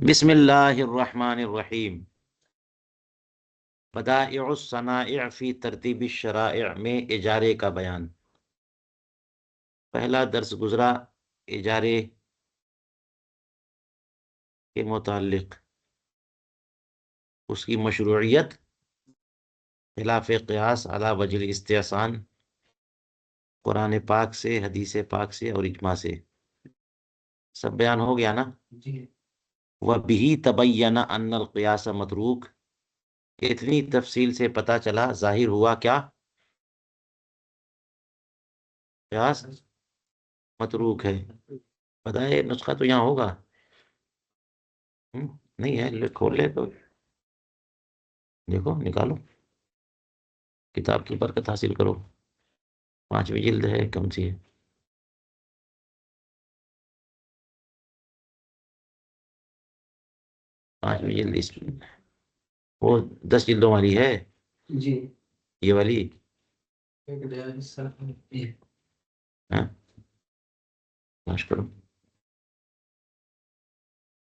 بسم اللہ الرحمن الرحیم۔ بدائع الصنائع فی ترتیب الشرائع میں اجارے کا بیان۔ پہلا درس گزرا اجارے کے متعلق، اس کی مشروعیت، خلاف قیاس علی وجہ الاستحسان، قرآن پاک سے، حدیث پاک سے اور اجماع سے سب بیان ہو گیا نا جی۔ وَبِهِ تَبَيَّنَ أَنَّ الْقِيَاسَ مَتْرُوک، اتنی تفصیل سے پتہ چلا، ظاہر ہوا کیا؟ قیاس متروک ہے۔ بتائے نسخہ تو یہاں ہوگا نہیں ہے، کھول لے تو دیکھو، نکالو، کتاب کی برکت حاصل کرو۔ 5ویں جلد ہے، کم سی ہے؟ 5ویں جلد اس وہ 10 جلدوں والی ہے جی یہ والی۔ ہاں معاش کرو۔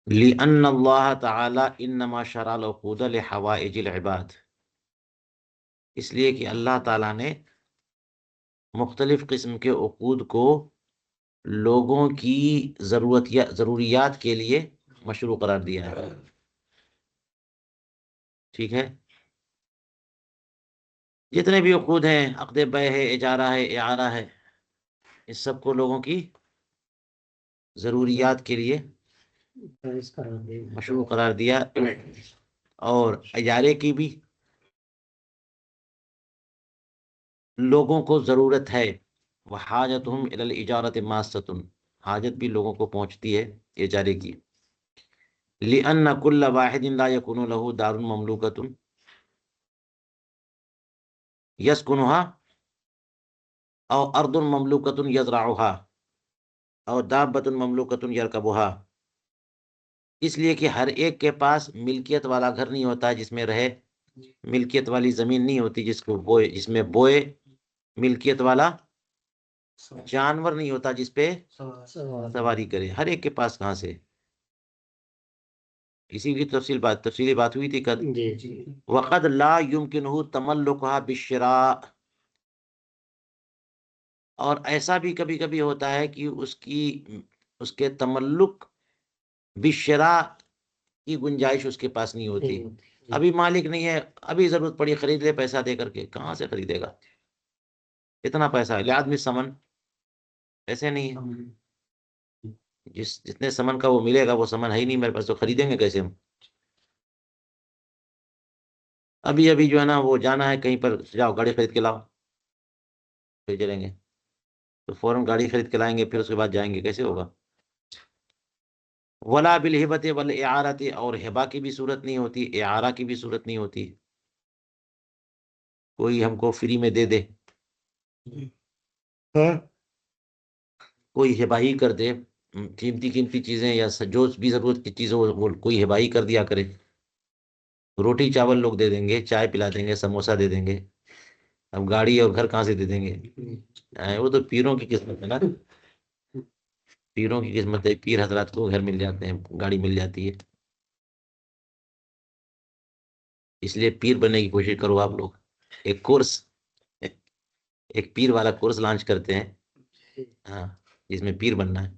لِأَنَّ اللَّهَ تَعَالَى إِنَّمَا شَرَعَ الْعُقُودَ لِحَوَائِجِ الْعِبَادِ، اس لیے کہ اللہ تعالیٰ نے مختلف قسم کے عقود کو لوگوں کی ضروریات کے لیے مشروع قرار دیا ہے۔ ٹھیک ہے، جتنے بھی عقود ہیں، عقد بیع ہے، اجارہ ہے، اعارہ ہے، اس سب کو لوگوں کی ضروریات کے لیے مشروع قرار دیا، اور اجارے کی بھی لوگوں کو ضرورت ہے۔ وحاجتہم الی الاجارۃ ماسۃ، حاجت بھی لوگوں کو پہنچتی ہے اجارے کی۔ لأن كل واحد لا يكون له دار مملوكة يسكنها أو أرض مملوكة يزرعها أو دابة مملوكة يركبها، اس لیے کہ ہر ایک کے پاس ملکیت والا گھر نہیں ہوتا جس میں رہے، ملکیت والی زمین نہیں ہوتی جس کو بوئے، جس میں بوئے، ملکیت والا جانور نہیں ہوتا جس پہ سواری کرے۔ ہر ایک کے پاس کہاں سے؟ اسی کی تفصیلی بات ہوئی تھی کل۔ وقد لا يمكنه تملكها بالشراء، اور ایسا بھی کبھی کبھی ہوتا ہے کہ اس کے تملک بالشراء کی گنجائش اس کے پاس نہیں ہوتی، ابھی مالک نہیں ہے، ابھی ضرورت پڑی، خرید لے پیسہ دے کر کے، کہاں سے خریدے گا؟ اتنا پیسہ ہے آدمی سمن ایسے نہیں ہے، جتنے سمن کا وہ ملے گا وہ سمن ہے ہی نہیں میرے پاس، تو خریدیں گے کیسے ہم؟ ابھی جو ہے نا، وہ جانا ہے کہیں پر، جاؤ گاڑی خرید کے لاؤ، پھر چلیں گے، تو فوراً گاڑی خرید کے لائیں گے، پھر اس کے بعد جائیں گے، کیسے ہوگا؟ ولا بالہبۃ والاعارۃ، اور ہبہ کی بھی صورت نہیں ہوتی، اعارہ کی بھی صورت نہیں ہوتی، کوئی ہم کو فری میں دے دے، کوئی ہبہ ہی کر دے، قیمتی چیزیں یا جو بھی ضرورت کی چیزیں وہ کوئی ہبہ ہی کر دیا کرے۔ روٹی چاول لوگ دے دیں گے، چائے پلا دیں گے، سموسہ دے دیں گے، اب گاڑی اور گھر کہاں سے دے دیں گے؟ وہ تو پیروں کی قسمت ہے نا، پیروں کی قسمت ہے، پیر حضرات کو گھر مل جاتے ہیں، گاڑی مل جاتی ہے، اس لیے پیر بننے کی کوشش کرو آپ لوگ۔ ایک کورس، ایک پیر والا کورس لانچ کرتے ہیں، ہاں، جس میں پیر بننا ہے۔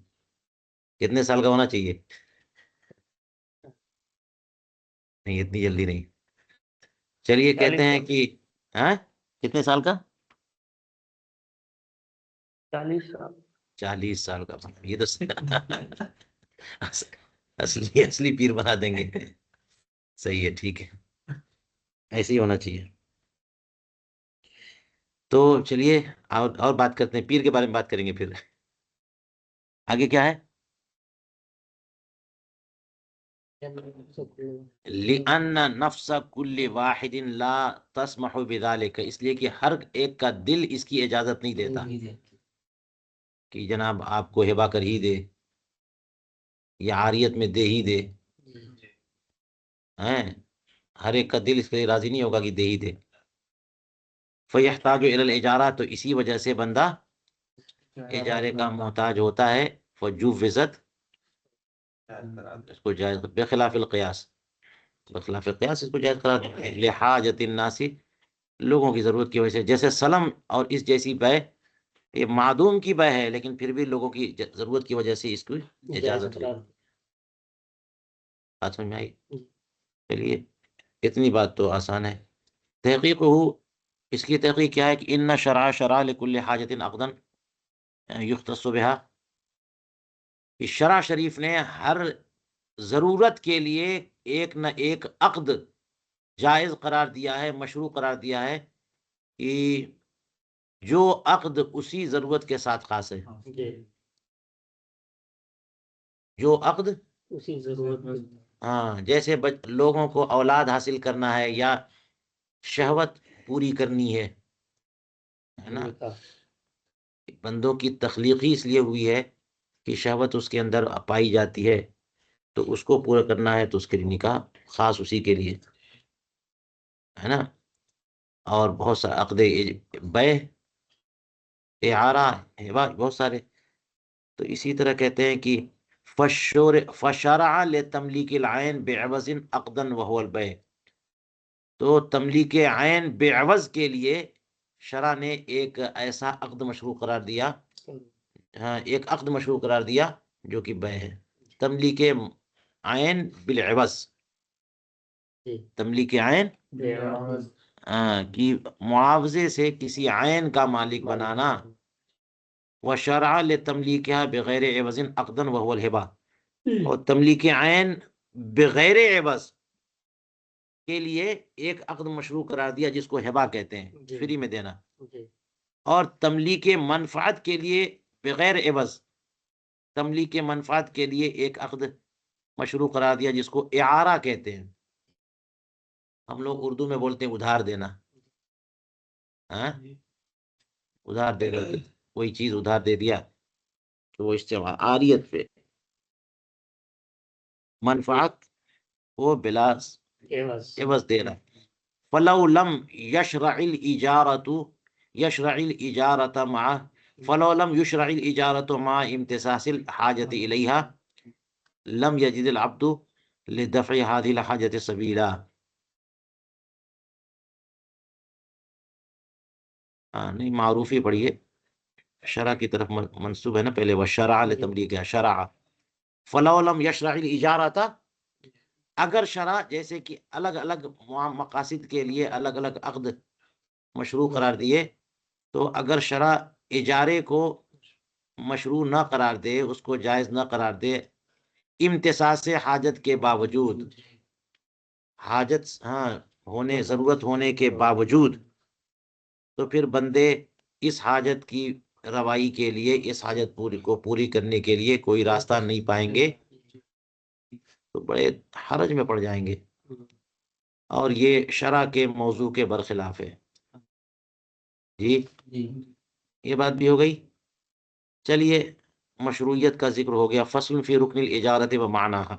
کتنے سال کا ہونا چاہیے؟ نہیں اتنی جلدی نہیں، چلیے کہتے ہیں کہ ہاں کتنے سال کا؟ 40 سال 40 سال کا، یہ تو اصلی پیر بنا دیں گے۔ صحیح ہے، ٹھیک ہے، ایسے ہی ہونا چاہیے۔ تو چلیے اور بات کرتے ہیں، پیر کے بارے میں بات کریں گے، پھر آگے کیا ہے؟ لِأَنَّ نَفْسَ كُلِّ وَاحِدٍ لَا تَسْمَحُ بِذَلِكَ، اس لیے کہ ہر ایک کا دل اس کی اجازت نہیں دیتا کہ جناب آپ کو ہبہ کر ہی دے یا عاریت میں دے ہی دے، ہیں ہر ایک کا دل اس کے لیے راضی نہیں ہوگا کہ دے ہی دے۔ فَيَحْتَاجُ إِلَى الْإِجَارَةِ، تو اسی وجہ سے بندہ اجارے کا محتاج ہوتا ہے۔ فَجُوِّزَتْ اس کو جائز بخلاف القیاس، بخلاف القیاس اس کو جائز قرار دیتے ہیں، لحاجت الناس، لوگوں کی ضرورت کی وجہ سے، جیسے سلم اور اس جیسی بے یہ معدوم کی بے ہے لیکن پھر بھی لوگوں کی ضرورت کی وجہ سے اس کو اجازت ہے۔ بات سمجھ میں آئی؟ چلیے اتنی بات تو آسان ہے۔ تحقیق ہو، اس کی تحقیق کیا ہے کہ ان شرع شرع لکل حاجت عقدا یختص بها، اس شرع شریف نے ہر ضرورت کے لیے ایک نہ ایک عقد جائز قرار دیا ہے، مشروع قرار دیا ہے، کہ جو عقد اسی ضرورت کے ساتھ خاص ہے، جو عقد اسی ضرورت میں، ہاں جیسے لوگوں کو اولاد حاصل کرنا ہے یا شہوت پوری کرنی ہے نا، بندوں کی تخلیق ہی اس لیے ہوئی ہے کہ شہوت اس کے اندر پائی جاتی ہے، تو اس کو پورا کرنا ہے تو اس کے لیے نکاح خاص اسی کے لیے ہے نا۔ اور بہت سارے عقد بے، اعارہ، ہبہ، بہت سارے۔ تو اسی طرح کہتے ہیں کہ فشرع لتملیک العین بعوض عقدا وهو البیع، تو تملیک عین بعوض کے لیے شرع نے ایک ایسا عقد مشروع قرار دیا، ہاں ایک عقد مشروع قرار دیا جو کہ بے ہے، تملیک عین بالعوض، تملیک عین کی معاوضے سے کسی عین کا مالک بنانا، وشرع لتملیکها بغیر عوض عقدا وهو الهبہ، اور تملیک عین بغیر عوض کے لیے ایک عقد مشروع قرار دیا جس کو ہبہ کہتے ہیں، فری میں دینا، اور تملیک منفعت کے لیے بغیر عوض، تملیک منفعت کے لیے ایک عقد مشروع قرار دیا جس کو اعارہ کہتے ہیں، ہم لوگ اردو میں بولتے ہیں ادھار دینا، ہاں ادھار دے دو، کوئی چیز ادھار دے دیا تو وہ استعمال عاریت پہ، منفعت وہ بلا عوض دے رہا ہے۔ فلو لم یشرع الاجارۃ، یشرع الاجارۃ مع، فلو لم یشرع الاجارۃ مع امتصاص الحاجۃ الیہا لم یجد العبد لدفع هذه الحاجۃ سبیلا۔ نہیں معروف ہی پڑھیے، شرع کی طرف منسوب ہے نا پہلے، وشرع لتملیک ہے، شرع فلو لم یشرع الاجارۃ، اگر شرع جیسے کہ الگ الگ مقاصد کے لیے الگ الگ عقد مشروع قرار دیے، تو اگر شرع اجارے کو مشروع نہ قرار دے، اس کو جائز نہ قرار دے، امتصاص حاجت کے باوجود، حاجت ہاں ہونے، ضرورت ہونے کے باوجود، تو پھر بندے اس حاجت کی روائی کے لیے، اس حاجت پوری کرنے کے لیے کوئی راستہ نہیں پائیں گے، تو بڑے حرج میں پڑ جائیں گے، اور یہ شرع کے موضوع کے برخلاف ہے۔ جی یہ بات بھی ہو گئی۔ چلیے مشروعیت کا ذکر ہو گیا۔ فصل فی رکن الاجارت و معناها،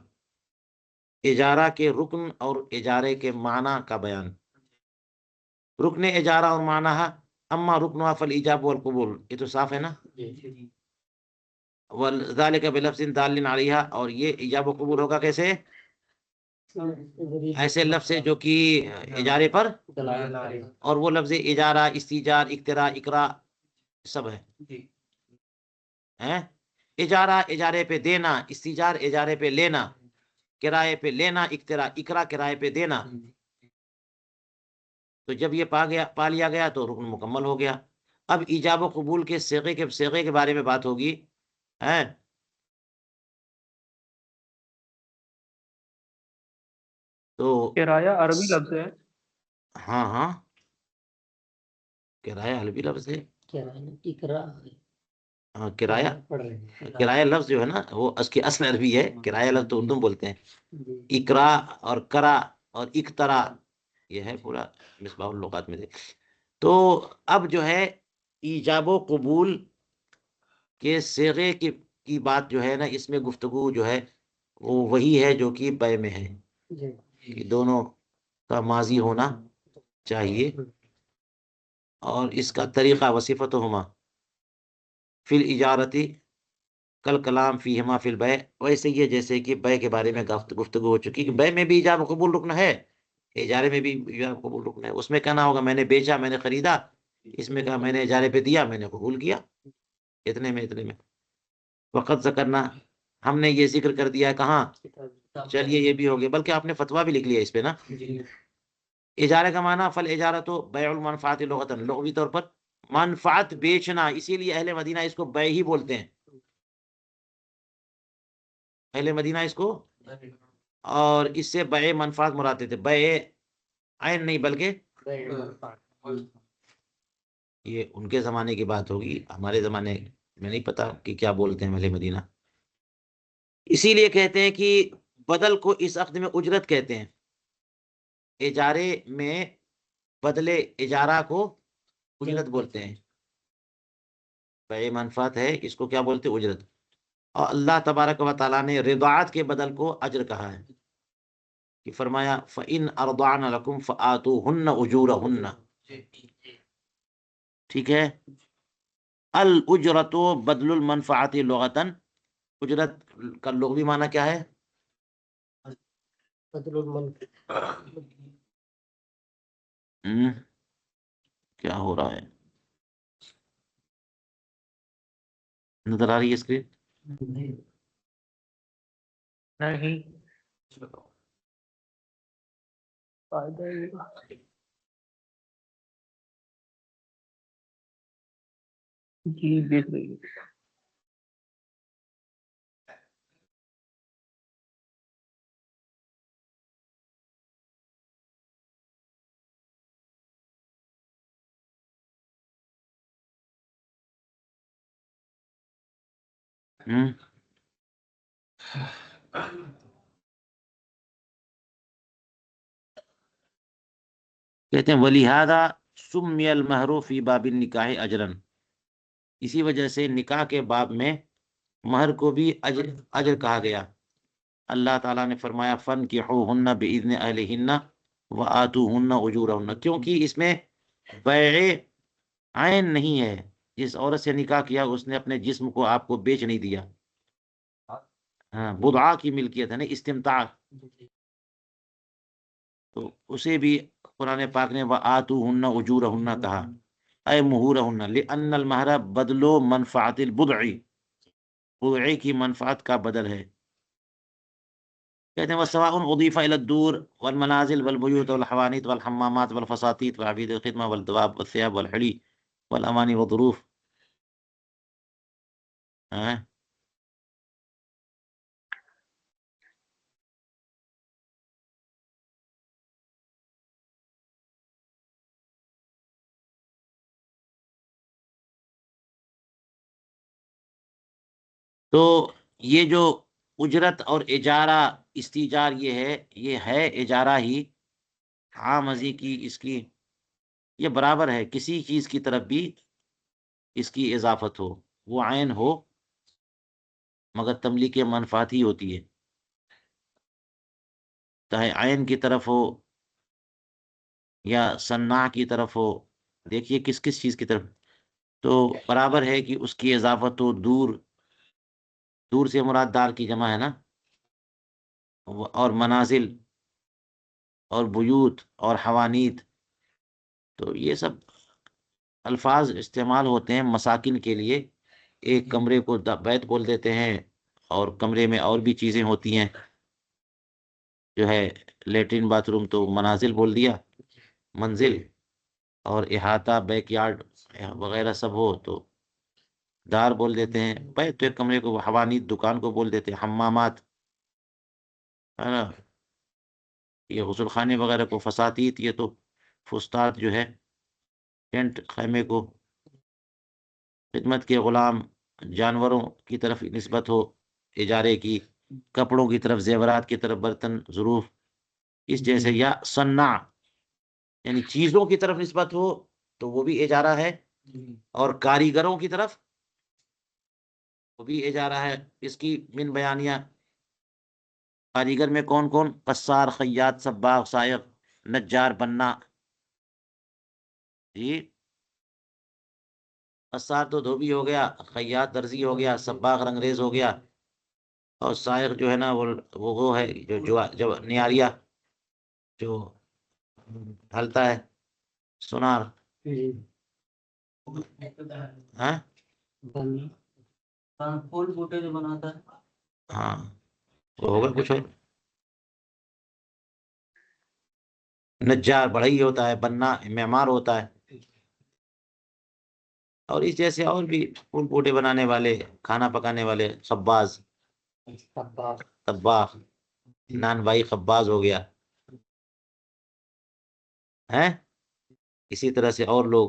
اجارہ کے رکن اور اجارے کے معنی کا بیان۔ رکن اجارہ اور معناها، اما رکنها فالایجاب والقبول، یہ تو صاف ہے نا، وذالک بلفظ دال علیہا، اور یہ ایجاب و قبول ہوگا کیسے؟ ایسے لفظ جو کہ اجارے پر، اور وہ لفظ اجارہ، استیجار، اقتراء، اقراء سب ہے، اجارہ اجارے پہ دینا، استیجار اجارے پہ لینا، کرائے پہ لینا، اقتراء اقراء کرائے پہ دینا، تو جب یہ پا لیا گیا تو رکن مکمل ہو گیا۔ اب ایجاب و قبول کے صیغے کے بارے میں بات ہوگی، تو کرایہ عربی لفظ ہے، ہاں ہاں کرایہ عربی لفظ ہے، ہاں کرایہ لفظ جو ہے نا وہ اس کی اصل عربی ہے، کرایہ لفظ تو اردو میں بولتے ہیں، اقرا اور کرا اور اقترا، یہ ہے پورا مصباح اللغات میں سے۔ تو اب جو ہے ایجاب و قبول کے صیغے کی بات جو ہے نا، اس میں گفتگو جو ہے وہ وہی ہے جو کہ بے میں ہے، کہ دونوں کا ماضی ہونا چاہیے، اور اس کا طریقہ وصفتہما فی الاجارتی کل کلام فیہما فی البیع، ویسے یہ جیسے کہ بیع کے بارے میں گفتگو ہو چکی کہ بیع میں بھی ایجاب قبول رکن ہے، اجارے میں بھی ایجاب قبول رکن ہے۔ اس میں کہنا ہوگا میں نے بیچا، میں نے خریدا، اس میں کہا میں نے اجارے پہ دیا، میں نے قبول کیا، اتنے میں وقت ذکرنا، ہم نے یہ ذکر کر دیا کہاں، چلیے یہ بھی ہو گیا، بلکہ آپ نے فتویٰ بھی لکھ لیا اس پہ نا۔ اجارے کا معنی فل اجارہ تو بیع المنفعت لغتاً، لغوی طور پر منفعت بیچنا، اسی لیے اہل مدینہ اس کو بیع ہی بولتے ہیں، اہل مدینہ اس کو، اور اس سے بیع منفعت مراد تھے، بیع عین نہیں بلکہ یہ ان کے زمانے کی بات ہوگی، ہمارے زمانے میں نہیں پتا کہ کیا بولتے ہیں اہل مدینہ۔ اسی لیے کہتے ہیں کہ بدل کو اس عقد میں اجرت کہتے ہیں، اجارے میں بدلے اجارہ کو اجرت بولتے ہیں، بیع منفعت ہے اس کو کیا بولتے ہیں، اجرت۔ اور اللہ تبارک و تعالیٰ نے رضاعت کے بدل کو اجر کہا ہے، کہ فرمایا فَإِنْ أَرْضَعْنَ لَكُمْ فَآتُوهُنَّ أُجُورَهُنَّ، ٹھیک ہے۔ الاجرت بدل المنفعت لغتاً، اجرت کا لغوی معنی کیا ہے، کیا ہو رہا ہے، نظر آ رہی ہے اسکرین؟ نہیں فائدہ یہ ہوا۔ جی دیکھ رہی ہے۔ کہتے ہیں وَلِهَذَا سُمِّيَ الْمَهْرُ فِي بَابِ النِّكَاحِ أَجْرًا، اسی وجہ سے نکاح کے باب میں مہر کو بھی اجر کہا گیا۔ اللہ تعالیٰ نے فرمایا فَانْكِحُوهُنَّ بِإِذْنِ أَهْلِهِنَّ وَآتُوهُنَّ أُجُورَهُنَّ، کیونکہ اس میں بیع عین نہیں ہے، جس عورت سے نکاح کیا اس نے اپنے جسم کو آپ کو بیچ نہیں دیا، ہاں بدعا کی ملکیت ہے نا، استمتاع، تو اسے بھی قرآن پاک نے وآتوہن اجورہن کہا، اے مہورہن، لأن المہر بدل منفعت البضع، بضع کی منفعت کا بدل ہے۔ کہتے ہیں وسواء اضیف الى الدور والمنازل والبیوت والحوانیت والحمامات والفساتیت وعبید الخدمہ والدواب والثياب والحلی والامانی والظروف، تو یہ جو اجرت اور اجارہ استیجار یہ ہے اجارہ ہی، عام ازی کی اس کی یہ برابر ہے، کسی چیز کی طرف بھی اس کی اضافت ہو، وہ عین ہو مگر تملیک منفعت ہی ہوتی ہے، چاہے عین کی طرف ہو یا صنع کی طرف ہو، دیکھیے کس کس چیز کی طرف، تو برابر ہے کہ اس کی اضافت ہو، دور سے مراد دار کی جمع ہے نا، اور منازل اور بیوت اور حوانیت، تو یہ سب الفاظ استعمال ہوتے ہیں مساکن کے لیے، ایک کمرے کو بیت بول دیتے ہیں، اور کمرے میں اور بھی چیزیں ہوتی ہیں، جو ہے لیٹرین باتھ روم تو منازل بول دیا، منزل، اور احاطہ بیک یارڈ وغیرہ سب ہو تو دار بول دیتے ہیں، بیت تو ایک کمرے کو، حوانیت دکان کو بول دیتے ہیں، حمامات ہے نا، یہ غسل خانے وغیرہ کو، فساتیت یہ تو فسطاط جو ہے ٹینٹ خیمے کو، خدمت کے غلام، جانوروں کی طرف نسبت ہو اجارے کی، کپڑوں کی طرف، زیورات کی طرف، برتن، ظروف اس جیسے، یا صنع یعنی چیزوں کی طرف نسبت ہو تو وہ بھی اجارہ ہے، اور کاریگروں کی طرف وہ بھی اجارہ ہے۔ اس کی من بیانیہ، کاریگر میں کون کون، قصار، خیاط، سباغ، سائق، نجار، بنا، جی قصار تو دھوبی ہو گیا، خیاط درزی ہو گیا، سباغ رنگریز ہو گیا، اور سائق جو ہے نا وہ ہے جو نیاریا جو ڈھلتا ہے، سونار. ہاں پھول بوٹے جو بناتا ہے. ہاں وہ ہوگا کچھ اور. نجار بڑھئی ہوتا ہے، بننا معمار ہوتا ہے، اور اس جیسے اور بھی پھول بوٹے بنانے والے، کھانا پکانے والے، خباز، طباخ، نان بھائی خباز ہو گیا ہے. اسی طرح سے اور لوگ،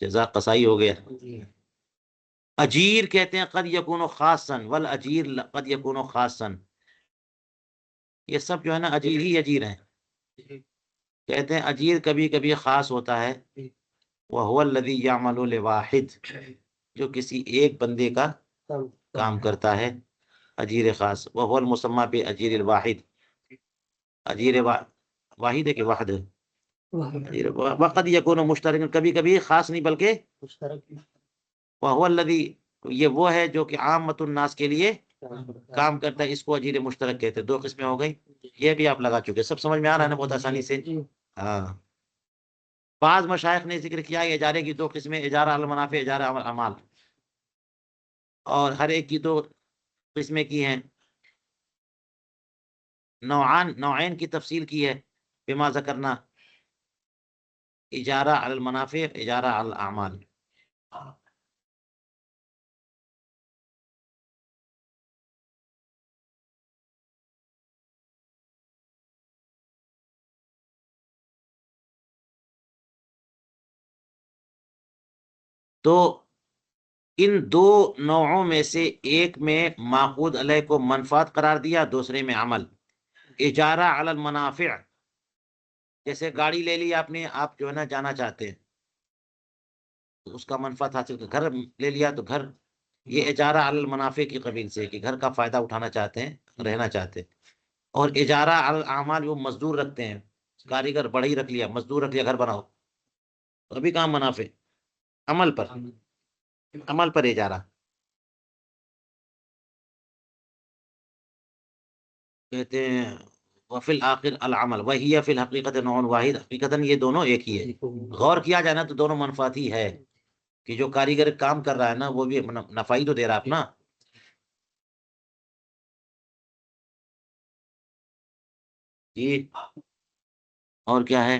جزا قصائی ہو گیا. اجیر کہتے ہیں قد یکون خاصا والاجیر قد یکون خاصا. یہ سب جو ہے نا اجیر ہی اجیر ہیں. کہتے ہیں اجیر کبھی کبھی خاص ہوتا ہے، وهو الذي يعمل لواحد، جو کسی ایک بندے کا کام کرتا ہے، اجیر خاص. وهو المسمى باجیر الواحد، اجیر واحد ہے کہ واحد ہے. وقد یکون مشترک، کبھی کبھی خاص نہیں بلکہ مشترک. وهو الذي، یہ وہ ہے جو کہ عامۃ الناس کے لیے کام کرتا ہے، اس کو اجیر مشترک کہتے ہیں. دو قسمیں ہو گئی، یہ بھی آپ لگا چکے، سب سمجھ میں آ رہا ہے نا بہت آسانی سے. ہاں بعض مشائخ نے ذکر کیا ہے اجارے کی دو قسمیں، اجارہ المنافع، اجارہ اعمال، اور ہر ایک کی دو قسمیں کی ہیں. نوعین کی تفصیل کی ہے بما ذکرنا، اجارہ علی المنافع، اجارہ علی الاعمال. تو ان دو نوعوں میں سے ایک میں معقود علیہ کو منفعت قرار دیا، دوسرے میں عمل. اجارہ علی المنافع، جیسے گاڑی لے لی آپ نے، آپ جو ہے نا جانا چاہتے ہیں، تو اس کا منفعت حاصل کر، گھر لے لیا تو گھر، یہ اجارہ علی المنافع کی قبیل سے، کہ گھر کا فائدہ اٹھانا چاہتے ہیں، رہنا چاہتے ہیں. اور اجارہ علی الاعمال، وہ مزدور رکھتے ہیں، کاریگر بڑھئی رکھ لیا، مزدور رکھ لیا، گھر بناؤ، تو ابھی کام منافع، عمل پر اجارہ. کہتے ہیں وفی الآخر العمل وہی فی الحقیقت نوع واحد، حقیقتاً یہ دونوں ایک ہی ہے. غور کیا جائے نا تو دونوں منفعت ہی ہے، کہ جو کاریگر کام کر رہا ہے نا وہ بھی نفع ہی تو دے رہا اپنا. جی اور کیا ہے؟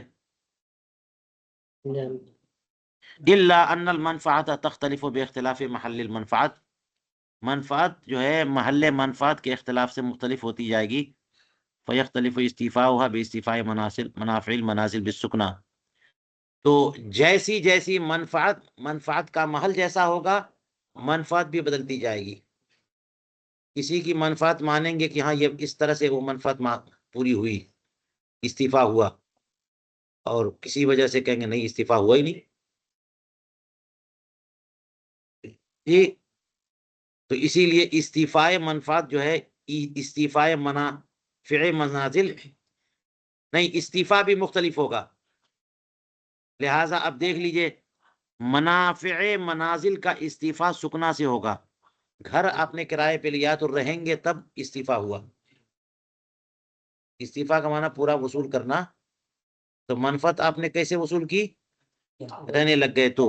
الا ان المنفعت تختلف باختلاف محل المنفعت، منفعت جو ہے محل منفعت کے اختلاف سے مختلف ہوتی جائے گی. فیختلف استیفاؤها باستیفاء منافع المنازل بالسکنہ، تو جیسی جیسی منفعت کا محل جیسا ہوگا، منفعت بھی بدلتی جائے گی. کسی کی منفعت مانیں گے کہ ہاں یہ اس طرح سے وہ منفعت پوری ہوئی، استعفا ہوا، اور کسی وجہ سے کہیں گے نہیں استعفا ہوا ہی نہیں. جی تو اسی لیے استعفاء منفعت جو ہے، استعفاء منافع منازل نہیں، استعفا بھی مختلف ہوگا. لہذا اب دیکھ لیجئے، منافع منازل کا استعفا سکنا سے ہوگا. گھر آپ نے کرائے پہ لیا تو رہیں گے تب استعفا ہوا. استعفا کا معنی پورا وصول کرنا، تو منفعت آپ نے کیسے وصول کی؟ رہنے لگ گئے تو.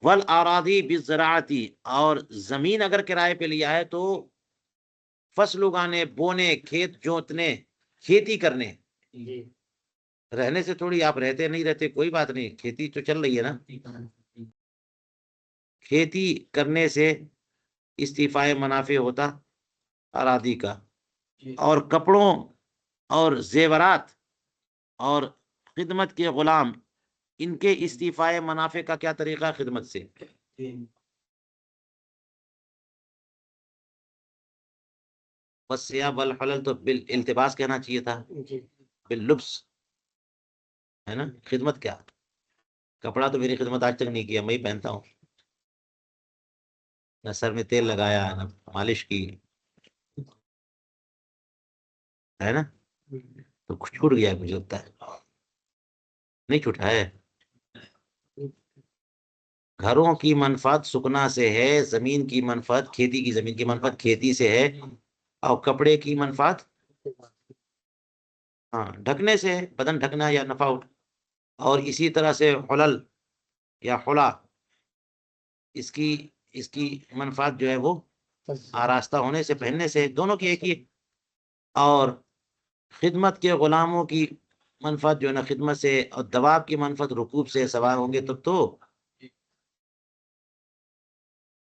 والاراضی بالزراعتی، اور زمین اگر کرائے پہ لیا ہے تو فصل اگانے، بونے، کھیت جوتنے، کھیتی کرنے. رہنے سے تھوڑی، آپ رہتے نہیں رہتے کوئی بات نہیں، کھیتی تو چل رہی ہے نا. کھیتی کرنے سے استعفاء منافع ہوتا اراضی کا. اور کپڑوں اور زیورات اور خدمت کے غلام، ان کے استعفاء منافع کا کیا طریقہ؟ خدمت سے. بس یا بالحلل تو بالالتباس کہنا چاہیے تھا، باللبس ہے نا. خدمت کیا؟ کپڑا تو میری خدمت آج تک نہیں کیا، میں ہی پہنتا ہوں، نہ سر میں تیل لگایا، نہ مالش کی، ہے نا. تو کچھ چھوٹ گیا مجھے لگتا ہے، نہیں چھوٹا ہے. گھروں کی منفعت سکنا سے ہے، زمین کی منفعت کھیتی کی، زمین کی منفعت کھیتی سے ہے، اور کپڑے کی منفعت ہاں ڈھکنے سے ہے، بدن ڈھکنا یا نفع اور اسی طرح سے حلل یا حلا، اس کی منفعت جو ہے وہ آراستہ ہونے سے، پہننے سے، دونوں کی ایک ہی۔ اور خدمت کے غلاموں کی منفعت جو ہے نا خدمت سے، اور دواب کی منفعت رکوب سے، سوار ہوں گے تب تو۔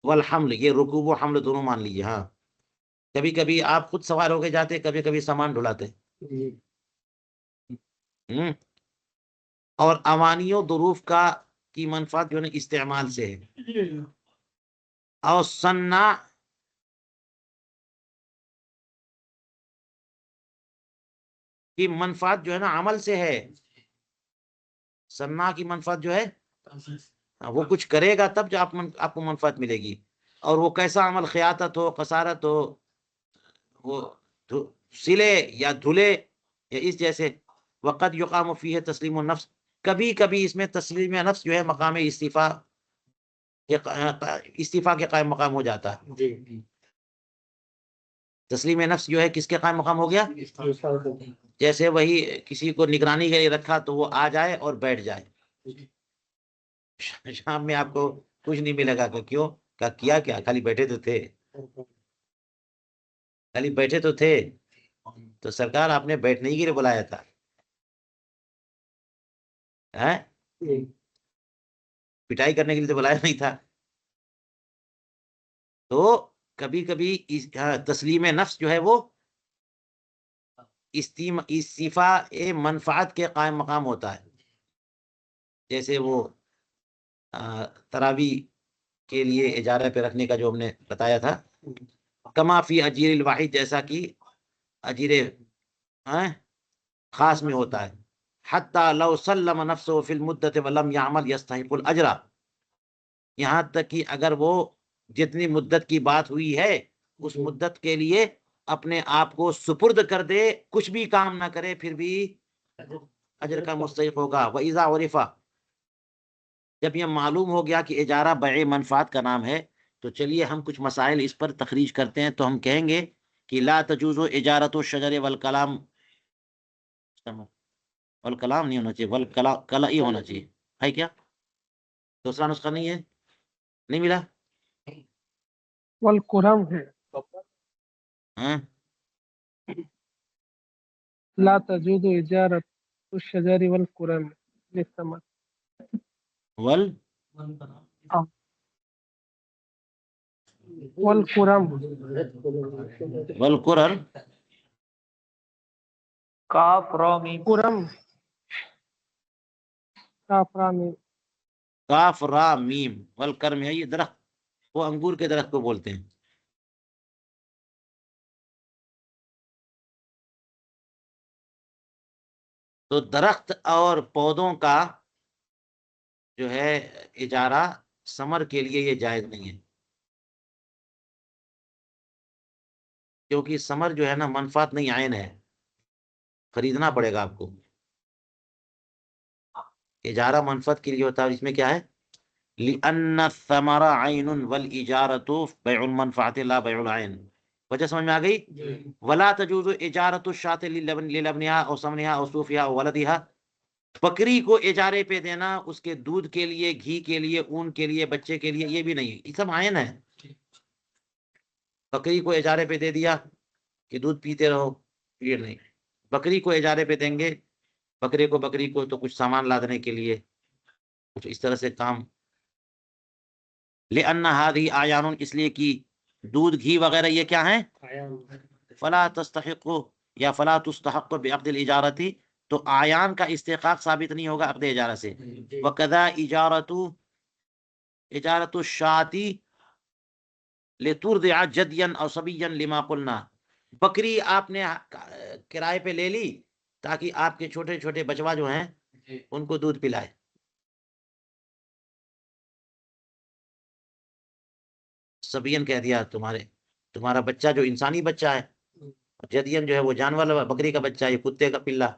والحمل، یہ رکوب و حمل دونوں مان لیجیے، ہاں کبھی کبھی آپ خود سوار ہو کے جاتے، کبھی کبھی سامان ڈھلاتے۔ اور اوانی و ظروف کی منفعت جو ہے نا استعمال سے ہے، اور صنع کی منفعت جو ہے نا عمل سے ہے، صنع کی منفعت جو ہے وہ کچھ کرے گا تب جو آپ کو منفعت ملے گی، اور وہ کیسا عمل، خیاطت ہو، قصارت ہو، وہ سلے یا دھلے یا اس جیسے۔ وقت یقام فیہ تسلیم النفس، کبھی کبھی اس میں تسلیم نفس جو ہے مقام استعفا کے قائم مقام ہو جاتا ہے۔ تسلیم نفس جو ہے کس کے قائم مقام ہو گیا؟ جیسے وہی کسی کو نگرانی کے لیے رکھا تو وہ آ جائے اور بیٹھ جائے، شام میں آپ کو کچھ نہیں ملے گا، کہ کیوں؟ کیا خالی بیٹھے تو تھے، خالی بیٹھے تو تھے، تو سرکار آپ نے بیٹھنے ہی کے لیے بلایا تھا، پٹائی کرنے کے لیے تو بلایا نہیں تھا۔ تو کبھی کبھی تسلیم نفس جو ہے وہ استعفا منفعت کے قائم مقام ہوتا ہے، جیسے وہ تراوی کے لیے اجارہ پہ رکھنے کا جو ہم نے بتایا تھا، کما فی اجیر الواحد، جیسا کہ اجیر خاص میں ہوتا ہے، حتی لو سلم نفسه فی المدت ولم يعمل يستحق الاجر، یہاں تک کہ اگر وہ جتنی مدت کی بات ہوئی ہے اس مدت کے لیے اپنے آپ کو سپرد کر دے، کچھ بھی کام نہ کرے، پھر بھی اجر کا مستحق ہوگا۔ وَإِذَا عُرِفَ، جب یہ معلوم ہو گیا کہ اجارہ بیع منفعت کا نام ہے، تو چلیے ہم کچھ مسائل اس پر تخریج کرتے ہیں۔ تو ہم کہیں گے کہ لا تجوز اجارت الشجر والکلام، والکلام نہیں ہونا چاہیے، والکلا ہی ہونا چاہیے، ہے کیا؟ دوسرا نسخہ نہیں ہے، نہیں ملا؟ والقرآن ہے، ہاں لا تجوز اجارت الشجر والقرآن للثمر، والقرآن والقرر کاف را میم، قرآن کافرانی، کاف را میم، والکرم ہے یہ درخت، وہ انگور کے درخت کو بولتے ہیں۔ تو درخت اور پودوں کا جو ہے اجارہ ثمر کے لیے یہ جائز نہیں ہے، کیونکہ ثمر جو ہے نا منفعت نہیں، عین ہے، خریدنا پڑے گا آپ کو۔ اجارہ منفعت کے لیے ہوتا ہے، اس میں کیا ہے؟ لِأَنَّ الثَّمَرَ عَيْنٌ وَالْإِجَارَةُ بَيْعُ الْمَنْفَعَةِ لَا بَيْعُ الْعَيْنِ، وجہ سمجھ میں آ گئی؟ وَلَا تَجُوزُ إِجَارَةُ الشَّاةِ لِلَبْنِهَا أَوْ سَمْنِهَا أَوْ صُوفِهَا أَوْ وَلَدِهَا، بکری کو اجارے پہ دینا اس کے دودھ کے لیے، گھی کے لیے، اون کے لیے، بچے کے لیے، یہ بھی نہیں، یہ سب عین ہے۔ بکری کو اجارے پہ دے دیا کہ دودھ پیتے رہو، یہ نہیں۔ بکری کو اجارے پہ دیں گے، بکری کو تو کچھ سامان لادنے کے لیے، کچھ اس طرح سے کام۔ لِأَنَّ هَذِهِ أَعْيَانٌ، اس لیے کہ دودھ، گھی وغیرہ یہ کیا ہیں؟ فلا تستحق یا فلا تستحق بعقد الإجارة، تو اعیان کا استحقاق ثابت نہیں ہوگا عقد اجارہ سے۔ وَكَذَا اجارۃ الشاة لترضع جدیا او صبیا لما قلنا، بکری آپ نے کرائے پہ لے لی تاکہ آپ کے چھوٹے چھوٹے بچوا جو ہیں ان کو دودھ پلائے۔ صبین کہہ دیا تمہارا بچہ جو انسانی بچہ ہے، جدین جو ہے وہ جانور بکری کا بچہ، یہ کتے کا پلا۔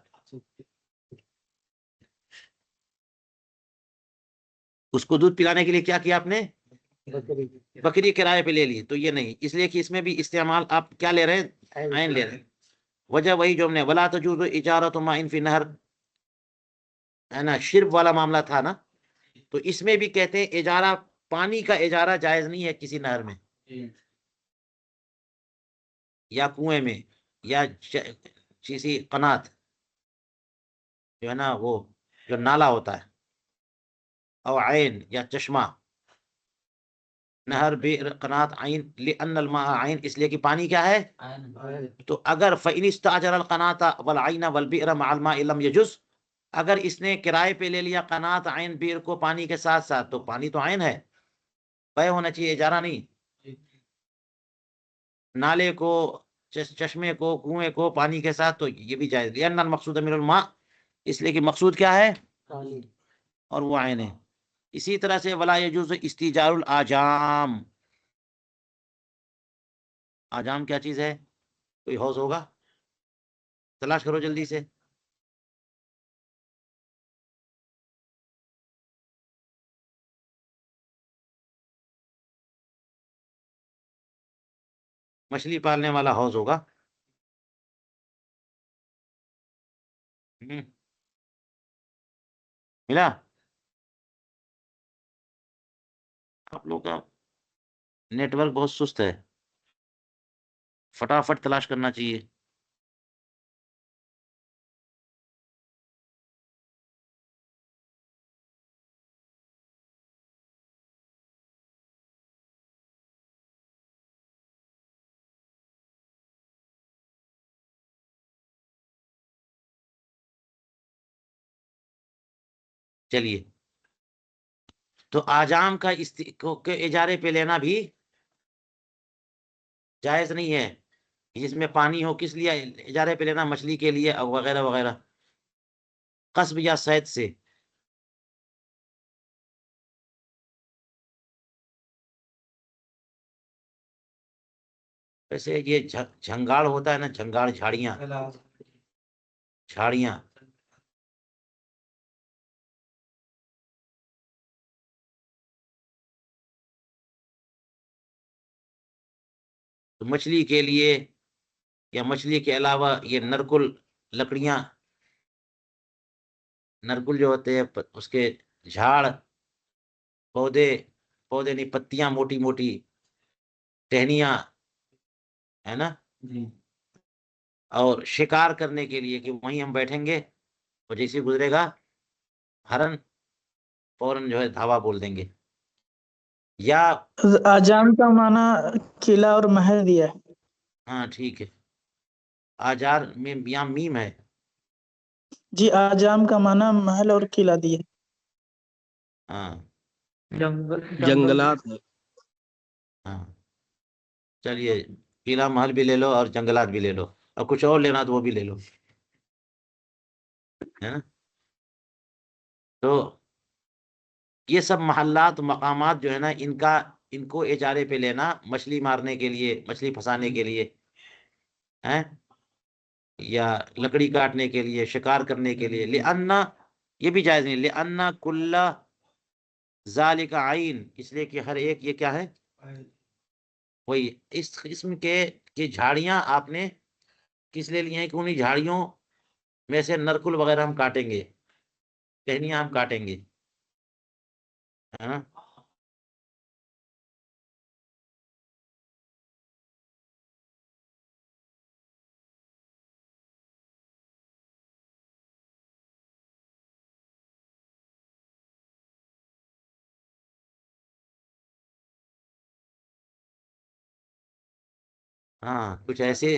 اس کو دودھ پلانے کے لیے کیا کیا آپ نے؟ بکری کرائے پہ لے لی. تو یہ نہیں، اس لیے کہ اس میں بھی استعمال آپ کیا لے رہے ہیں؟ عین لے رہے ہیں. وجہ وہی جو ہم نے ولا تجوز اجارۃ ماء فی نہر، ہے نا، شرب والا معاملہ تھا نا. تو اس میں بھی کہتے ہیں اجارہ، پانی کا اجارہ جائز نہیں ہے کسی نہر میں یا کنویں میں یا کسی قنات، جو ہے نا وہ جو نالا ہوتا ہے، او عین یا چشمہ، نہر، بئر، قنات، عین، لأن الماء عین، اس لیے کہ پانی کیا ہے؟ تو اگر فإن استأجر القناة والعین والبئر مع الماء لم يجز، اگر اس نے کرائے پہ لے لیا قنات، عین، بئر کو پانی کے ساتھ ساتھ، تو پانی تو عین ہے، بے ہونا چاہیے، اجارہ نہیں. نالے کو، چشمے کو، کنویں کو پانی کے ساتھ، تو یہ بھی جائز. لأن المقصود من الماء، اس لیے کہ مقصود کیا ہے؟ اور وہ عین ہے. اسی طرح سے ولا یجوز استیجار الاجام. آجام کیا چیز ہے؟ کوئی حوض ہوگا؟ تلاش کرو جلدی سے. مچھلی پالنے والا حوض ہوگا. ملا؟ آپ لوگ کا نیٹ ورک بہت سست ہے، فٹافٹ تلاش کرنا چاہیے. چلیے، تو آجام کا کے اجارے پہ لینا بھی جائز نہیں ہے. جس میں پانی ہو، کس لیے اجارے پہ لینا؟ مچھلی کے لیے وغیرہ وغیرہ، قصب یا صید سے. ویسے یہ جھنگاڑ ہوتا ہے نا، جھنگاڑ، جھاڑیاں، جھاڑیاں، تو مچھلی کے لیے یا مچھلی کے علاوہ یہ نرکل، لکڑیاں، نرکل جو ہوتے ہیں اس کے جھاڑ، پودے، پودے نہیں، پتیاں موٹی موٹی، ٹہنیاں، ہے نا. اور شکار کرنے کے لیے کہ وہیں ہم بیٹھیں گے اور جیسے گزرے گا ہرن، فوراً جو ہے دھاوا بول دیں گے. یا آجام کا معنی قلعہ اور محل دیا ہے. ہاں ٹھیک ہے، آجار میں یہاں میم ہے. جی، آجام کا معنی محل اور قلعہ دیا ہے. ہاں جنگلات ہے. ہاں، چلیے، قلعہ محل بھی لے لو اور جنگلات بھی لے لو، اور کچھ اور لینا تو وہ بھی لے لو، ہے نا. تو یہ سب محلات، مقامات جو ہے نا، ان کو اجارے پہ لینا مچھلی مارنے کے لیے، مچھلی پھنسانے کے لیے، ہیں، یا لکڑی کاٹنے کے لیے، شکار کرنے کے لیے. لأن، یہ بھی جائز نہیں، لأن کل ذالک عین، اس لیے کہ ہر ایک یہ کیا ہے؟ وہی اس قسم کے کہ جھاڑیاں آپ نے کس لیے لی ہیں؟ کہ انہیں جھاڑیوں میں سے نرکل وغیرہ ہم کاٹیں گے، ٹہنیاں ہم کاٹیں گے، ہے نا. ہاں کچھ ایسے،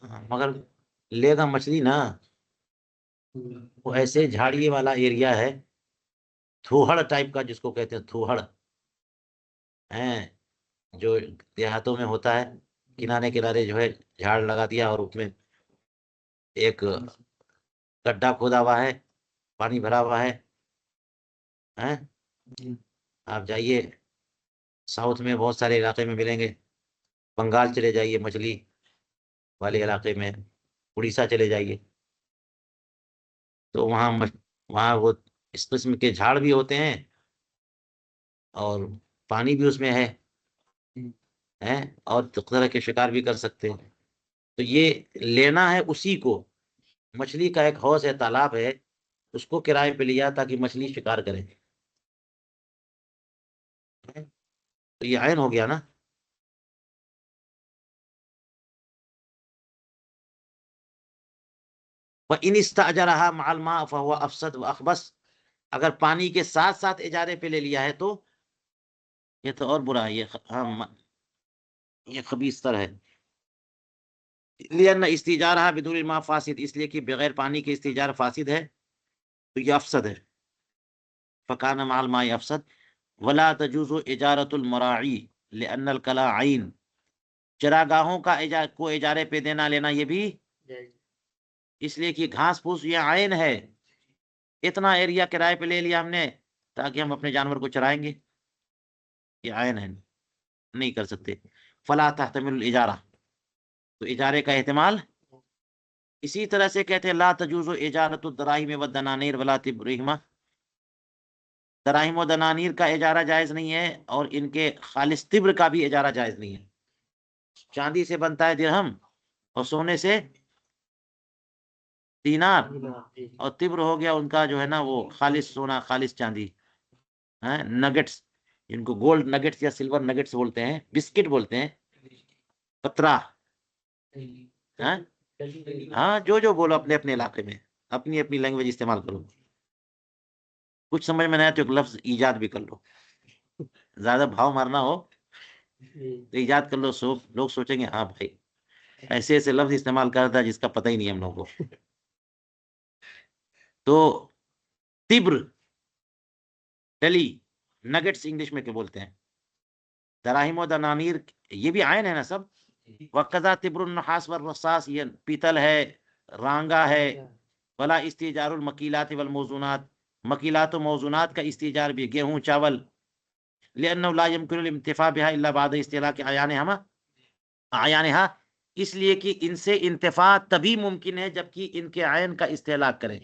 ہاں، مگر لے گا مچھلی نا. وہ ایسے جھاڑیے والا ایریا ہے، تھوہڑ ٹائپ کا جس کو کہتے ہیں، تھوہڑ ہیں، جو دیہاتوں میں ہوتا ہے، کنارے کنارے جو ہے جھاڑ لگا دیا اور اس میں ایک گڈھا کھودا ہوا ہے، پانی بھرا ہوا ہے. آپ جائیے ساؤتھ میں بہت سارے علاقے میں ملیں گے، بنگال چلے جائیے مچھلی والے علاقے میں، اڑیسہ چلے جائیے، تو وہاں وہاں وہ اس قسم کے جھاڑ بھی ہوتے ہیں اور پانی بھی اس میں ہے اور طرح کے شکار بھی کر سکتے ہیں. تو یہ لینا ہے اسی کو. مچھلی کا ایک حوض ہے، تالاب ہے، اس کو کرائے پہ لیا تاکہ مچھلی شکار کرے. تو یہ عین ہو گیا نا. وَإِنِ اسْتَأْجَرَهَا مَعَ الْمَاءِ فَهُوَ أَفْسَدُ وَأَخْبَثُ. اگر پانی کے ساتھ ساتھ اجارے پہ لے لیا ہے تو یہ تو اور برا ہے، یہ خبیث تر ہے. لأن استیجارها بدون الماء فاسد، اس لیے کہ بغیر پانی کے استیجار فاسد ہے، تو یہ افسد ہے. فکان مع الماء افسد. ولا تجوز اجارۃ المراعی لأن الکلا عین. چراگاہوں کا کو اجارے پہ دینا لینا یہ بھی اس لیے کہ گھاس پھوس یہ عین ہے. اتنا ایریا کرائے پہ لے لیا ہم نے تاکہ ہم اپنے جانور کو چرائیں گے، یہ عین ہے، نہیں کر سکتے. فلا تحتمل الاجارہ، تو اجارے کا احتمال. اسی طرح سے کہتے ہیں لا تجوز اجارۃ الدراہم والدنانیر ولا تبرہما. دراہم و دنانیر کا اجارہ جائز نہیں ہے اور ان کے خالص تبر کا بھی اجارہ جائز نہیں ہے. چاندی سے بنتا ہے درہم اور سونے سے دینار، اور تبر ہو گیا ان کا جو ہے نا وہ خالص سونا خالص چاندی. نگٹس، ان کو گولڈ نگٹس یا سلور نگٹس بولتے ہیں، بسکٹ بولتے ہیں، پترا. ہاں جو بولو اپنے اپنے علاقے میں، اپنی اپنی لینگویج استعمال کرو. کچھ سمجھ میں نہیں آیا تو ایک لفظ ایجاد بھی کر لو، زیادہ بھاؤ مارنا ہو تو ایجاد کر لو. لوگ سوچیں گے ہاں بھائی ایسے ایسے لفظ استعمال کرتا ہے جس کا پتہ ہی نہیں ہم لوگوں کو. تو تبر، ڈلی، نگٹس انگلش میں کیا بولتے ہیں. دراہم و دنانیر یہ بھی عین ہے نا سب. وقضا تبر النحاس والرصاص، یہ پیتل ہے، رانگا ہے. ولا استیجار المکیلات والموزونات، مکیلات و موزونات کا استیجار بھی، گیہوں چاول. لأنه لا يمكن الانتفاع بها الا بعد استهلاك اعیانها، اس لیے کہ ان سے انتفاع تبھی ممکن ہے جبکہ ان کے عین کا استہلاک کریں.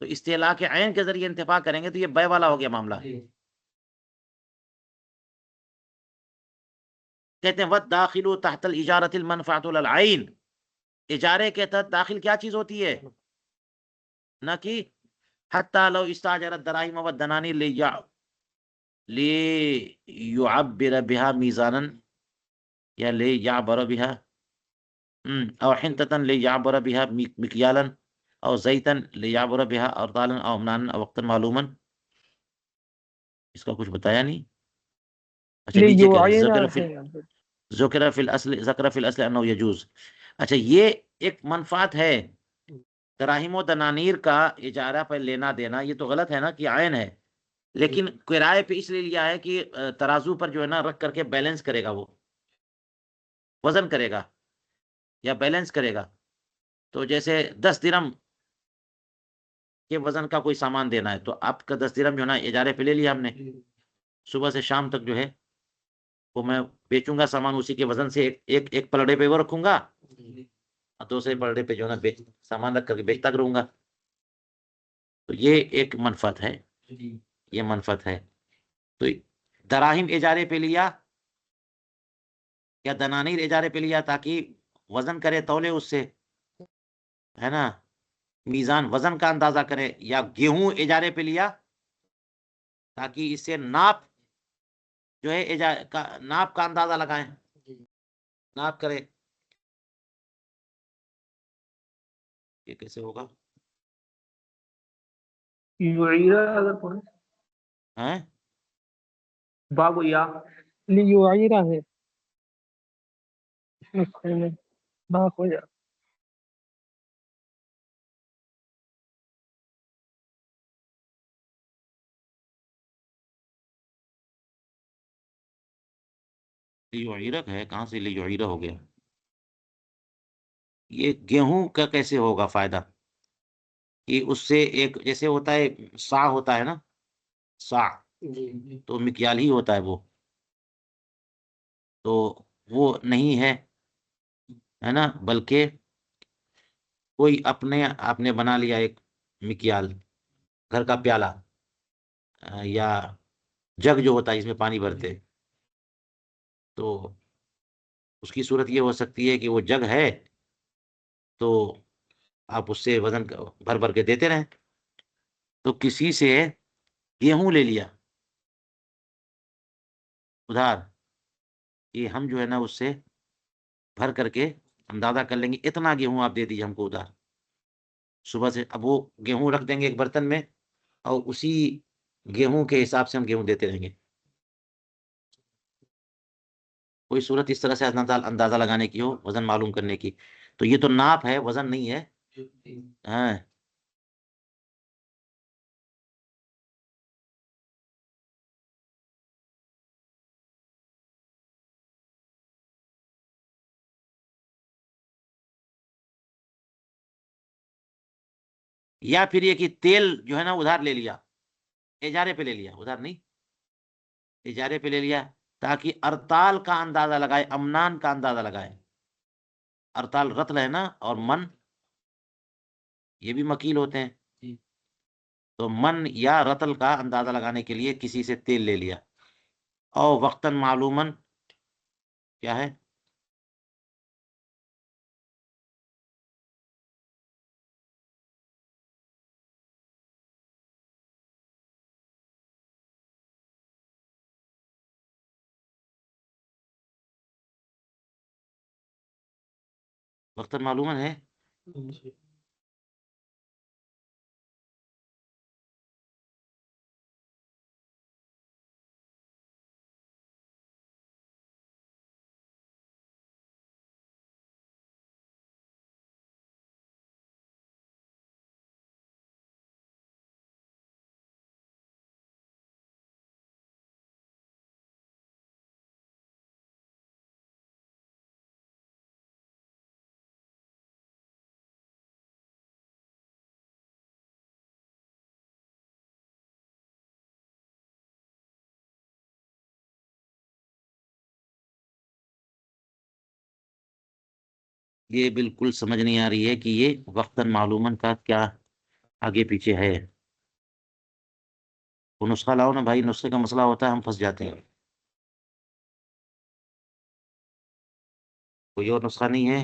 تو استہلاک عین کے ذریعے انتفاع کریں گے تو یہ بے والا ہو گیا معاملہ. کہتے ہیں وَالدَّاخِلُ تحت الإجارة المنفعة للعین. اجارے کے تحت داخل کیا چیز ہوتی ہے؟ نہ کہ حتی لو استاجر الدراہم والدنانیر لیعبر بها میزانا یا لیعبر بها او حنطة لیعبر بها مکیالا او زیتا لیعبر بها ارطالا او امنانا او وقتا معلوما. اس کا کچھ بتایا نہیں. اچھا نیچے کہہ رہے ذکر فی الاصل انه یجوز. اچھا یہ ایک منفعت ہے دراہم و دنانیر کا اجارہ پر لینا دینا، یہ تو غلط ہے نا کہ عین ہے، لیکن کرائے پہ اس لیے لیا ہے کہ ترازو پر جو ہے نا رکھ کر کے بیلنس کرے گا، وہ وزن کرے گا یا بیلنس کرے گا. تو جیسے 10 درہم کے وزن کا کوئی سامان دینا ہے تو آپ کا 10 درہم جو ہے نا اجارے پہ لے لیا ہم نے، صبح سے شام تک جو ہے وہ میں بیچوں گا سامان، اسی کے وزن سے ایک پلڑے پہ وہ رکھوں گا اور دوسرے پلڑے پہ جو ہے نا سامان رکھ کر کے بیچتا کروں گا. تو یہ ایک منفعت ہے، یہ منفعت ہے. تو دراہم اجارے پہ لیا یا دنانیر اجارے پہ لیا تاکہ وزن کرے، تولے اس سے، ہے نا، میزان وزن کا اندازہ کرے. یا گیہوں اجارے پہ لیا تاکہ اس سے ناپ جو ہے ناپ کا اندازہ لگائیں، ناپ کرے. یہ کیسے ہوگا؟ ہیں بابو یا لیعیرہ ہے اس نسخے میں باق ہو جائے. لیعیرک ہے، کہاں سے لیعیرہ ہو گیا؟ یہ گیہوں کا کیسے ہوگا فائدہ؟ کہ اس سے ایک جیسے ہوتا ہے سا ہوتا ہے نا، سا تو مکیال ہی ہوتا ہے وہ، تو وہ نہیں ہے نا، بلکہ کوئی اپنے آپ نے بنا لیا ایک مکیال گھر کا پیالہ یا جگ جو ہوتا ہے جس میں پانی بھرتے، تو اس کی صورت یہ ہو سکتی ہے کہ وہ جگ ہے تو آپ اس سے وزن بھر بھر کے دیتے رہیں. تو کسی سے گیہوں لے لیا ادھار، کہ ہم جو ہے نا اس سے بھر کر کے اندازہ کر لیں گے اتنا گیہوں آپ دے دیجیے ہم کو ادھار. صبح سے اب وہ گیہوں رکھ دیں گے ایک برتن میں اور اسی گیہوں کے حساب سے ہم گیہوں دیتے رہیں گے. کوئی صورت اس طرح سے اندازہ لگانے کی ہو، وزن معلوم کرنے کی، تو یہ تو ناپ ہے، وزن نہیں ہے. ہاں یا پھر یہ کہ تیل جو ہے نا ادھار لے لیا، اجارے پہ لے لیا، ادھار نہیں، اجارے پہ لے لیا تاکہ ارتال کا اندازہ لگائے، امنان کا اندازہ لگائے. ارتال رتل ہے نا، اور من یہ بھی مکیل ہوتے ہیں، تو من یا رتل کا اندازہ لگانے کے لیے کسی سے تیل لے لیا. اور وقتاً معلوماً کیا ہے، وقتاً معلوماً ہے. یہ بالکل سمجھ نہیں آ رہی ہے کہ یہ وقتاً معلوماً کا کیا آگے پیچھے ہے. وہ نسخہ لاؤ نا بھائی، نسخے کا مسئلہ ہوتا ہے ہم پھنس جاتے ہیں. کوئی اور نسخہ نہیں ہے؟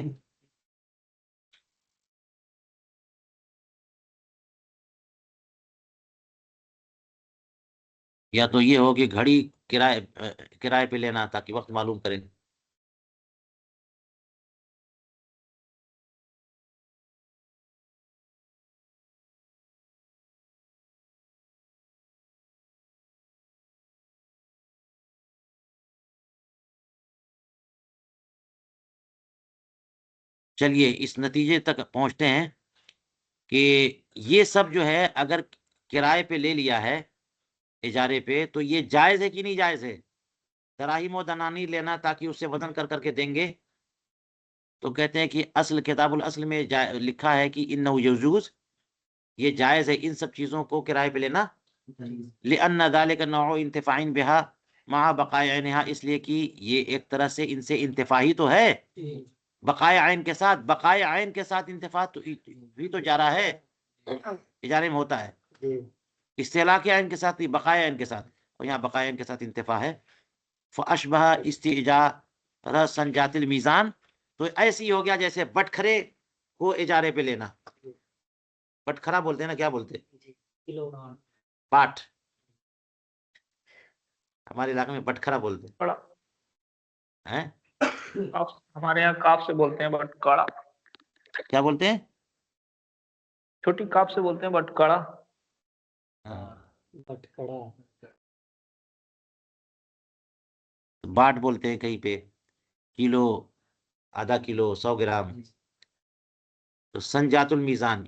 یا تو یہ ہو کہ گھڑی کرائے پہ لینا تاکہ وقت معلوم کریں. چلیے اس نتیجے تک پہنچتے ہیں کہ یہ سب جو ہے اگر کرائے پہ لے لیا ہے اجارے پہ تو یہ جائز ہے کہ نہیں جائز ہے؟ دراہیم و دنانی لینا تاکہ اس سے وزن کر کر کے دیں گے، تو کہتے ہیں کہ اصل کتاب الاصل میں لکھا ہے کہ انہ یجوز، یہ جائز ہے ان سب چیزوں کو کرائے پہ لینا. لأن ذلك نوع انتفاع بها مع بقاء عینها، اس لیے کہ یہ ایک طرح سے ان سے انتفاع ہی تو ہے، بقائے عین کے ساتھ، بقائے عین کے ساتھ انتفاع تو بھی تو جا رہا ہے، اجارے میں ہوتا ہے. استعلاق عین کے ساتھ، بقائے عین کے ساتھ، اور یہاں بقائے عین کے ساتھ انتفاع ہے. فاشبہ استئجار سنجات المیزان، تو ایسی ہو گیا جیسے بٹکھرے کو اجارے پہ لینا. بٹکھرا بولتے ہیں نا، کیا بولتے ہیں؟ پاٹ، ہمارے علاقے میں بٹکھرا بولتے کڑا، ہیں. ہمارے یہاں کاف سے بولتے ہیں بٹ کڑا، کیا بولتے ہیں؟ چھوٹی کاف سے بولتے ہیں بٹ کڑا. باٹ بولتے ہیں کہیں پہ، کلو، آدھا کلو، 100 گرام. تو سنجات المیزان،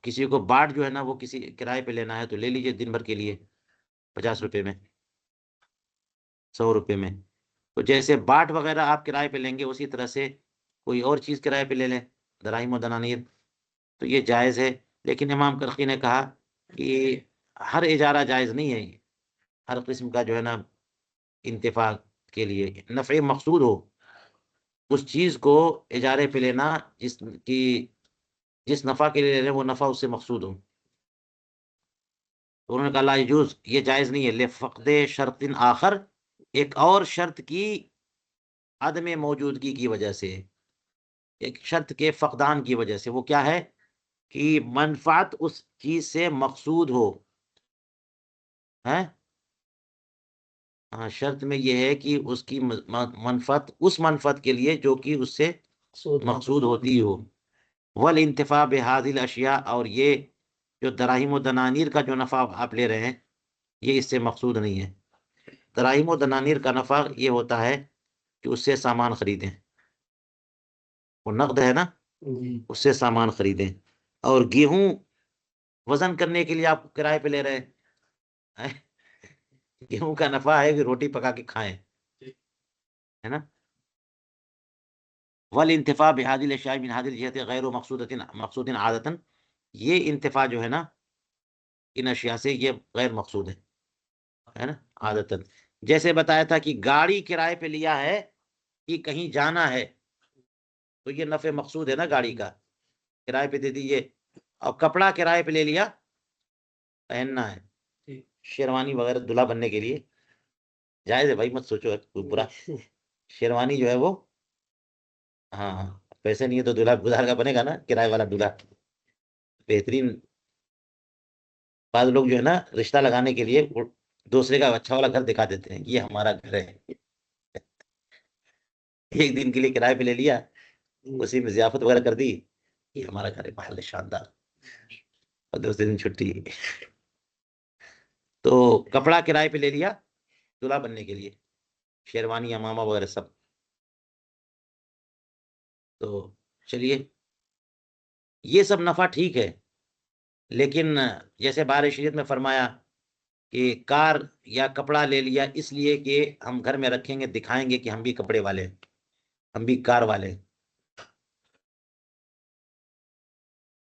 کسی کو باٹ جو ہے نا وہ کسی کرائے پہ لینا ہے تو لے لیجئے دن بھر کے لیے 50 روپے میں، 100 روپے میں. تو جیسے باٹ وغیرہ آپ کرائے پہ لیں گے اسی طرح سے کوئی اور چیز کرائے پہ لے لیں، دراہیم و دنانیر، تو یہ جائز ہے. لیکن امام کرخی نے کہا کہ ہر اجارہ جائز نہیں ہے، ہر قسم کا جو ہے نا انتفاع کے لیے نفع مقصود ہو اس چیز کو اجارے پہ لینا، جس نفع کے لیے لے رہے ہیں وہ نفع اس سے مقصود ہو. تو انہوں نے کہا لا یجوز، یہ جائز نہیں ہے، لفقد شرط آخر، ایک اور شرط کی عدم موجودگی کی وجہ سے، ایک شرط کے فقدان کی وجہ سے۔ وہ کیا ہے؟ کہ منفعت اس چیز سے مقصود ہو، ہے ہاں، شرط میں یہ ہے کہ اس کی منفعت اس منفعت کے لیے جو کہ اس سے مقصود ہوتی ہو۔ والانتفاع بهذه الاشیاء، اور یہ جو دراہیم و دنانیر کا جو نفع آپ لے رہے ہیں یہ اس سے مقصود نہیں ہے۔ دراہیم و دنانیر کا نفع یہ ہوتا ہے کہ اس سے سامان خریدیں، وہ نقد ہے نا، اس سے سامان خریدیں۔ اور گیہوں وزن کرنے کے لیے آپ کرائے پہ لے رہے ہیں، گیہوں کا نفع ہے کہ روٹی پکا کے کھائیں، ہے نا۔ والانتفاع بهذه الاشیاء من هذه الجهة غیر مقصود عادتا، یہ انتفاع جو ہے نا ان اشیاء سے یہ غیر مقصود ہے نا عادتاً۔ جیسے بتایا تھا کہ گاڑی کرائے پہ لیا ہے کہ کہیں جانا ہے، تو یہ نفع مقصود ہے نا گاڑی کا، کرائے پہ دے دیجیے۔ اور کپڑا کرائے پہ لے لیا، پہننا ہے، شیروانی وغیرہ دلہا بننے کے لیے جائز ہے بھائی، مت سوچو کوئی برا۔ شیروانی جو ہے وہ، ہاں پیسے نہیں ہے تو دلہا گزار کا بنے گا نا، کرائے والا دلہا بہترین۔ بعض لوگ جو ہے نا رشتہ لگانے کے لیے دوسرے کا اچھا والا گھر دکھا دیتے ہیں، یہ ہمارا گھر ہے، ایک دن کے لیے کرائے پہ لے لیا، اسی میں ضیافت وغیرہ کر دی، یہ ہمارا گھر ہے، محل شاندار، اور دوسرے دن چھٹی۔ تو کپڑا کرائے پہ لے لیا دلہا بننے کے لیے، شیروانی امامہ وغیرہ سب۔ تو چلیے یہ سب نفع ٹھیک ہے، لیکن جیسے بار شریعت میں فرمایا کہ کار یا کپڑا لے لیا اس لیے کہ ہم گھر میں رکھیں گے، دکھائیں گے کہ ہم بھی کپڑے والے ہیں، ہم بھی کار والے ہیں،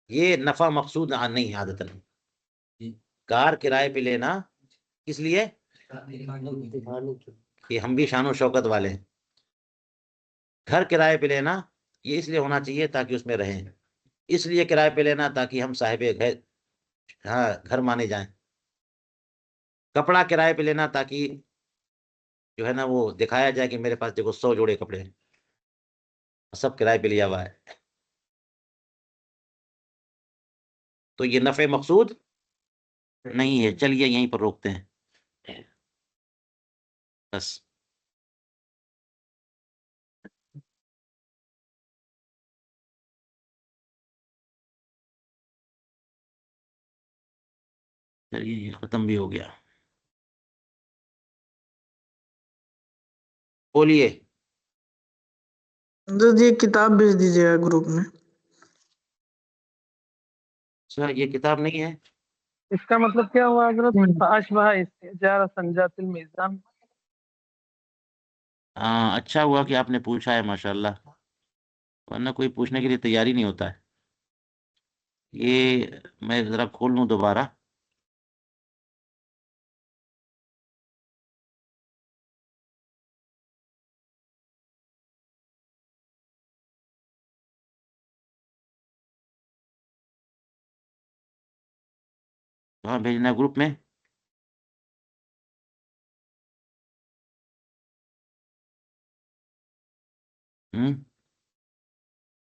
یہ نفع مقصود نہیں ہے عادتاً۔ کار کرائے پہ لینا اس لیے کہ ہم بھی شان و شوکت والے ہیں، گھر کرائے پہ لینا یہ اس لیے ہونا چاہیے تاکہ اس میں رہیں، اس لیے کرائے پہ لینا تاکہ ہم صاحب گھر، ہاں گھر مانے جائیں۔ کپڑا کرائے پہ لینا تاکہ جو ہے نا وہ دکھایا جائے کہ میرے پاس دیکھو 100 جوڑے کپڑے ہیں، سب کرائے پہ لیا ہوا ہے، تو یہ نفع مقصود نہیں ہے۔ چلیے یہیں پر روکتے ہیں بس۔ چلیے یہ ختم بھی ہو گیا، بولیے۔ جی کتاب بھیج دیجیے گا گروپ میں۔ اچھا یہ کتاب نہیں ہے؟ اس کا مطلب کیا ہوا حضرت؟ فاشبہ استئجار سنجات المیزان۔ ہاں اچھا ہوا کہ آپ نے پوچھا ہے، ماشاء اللہ، ورنہ کوئی پوچھنے کے لیے تیاری نہیں ہوتا ہے۔ یہ میں ذرا کھول لوں دوبارہ۔ کہاں بھیجنا ہے؟ گروپ میں؟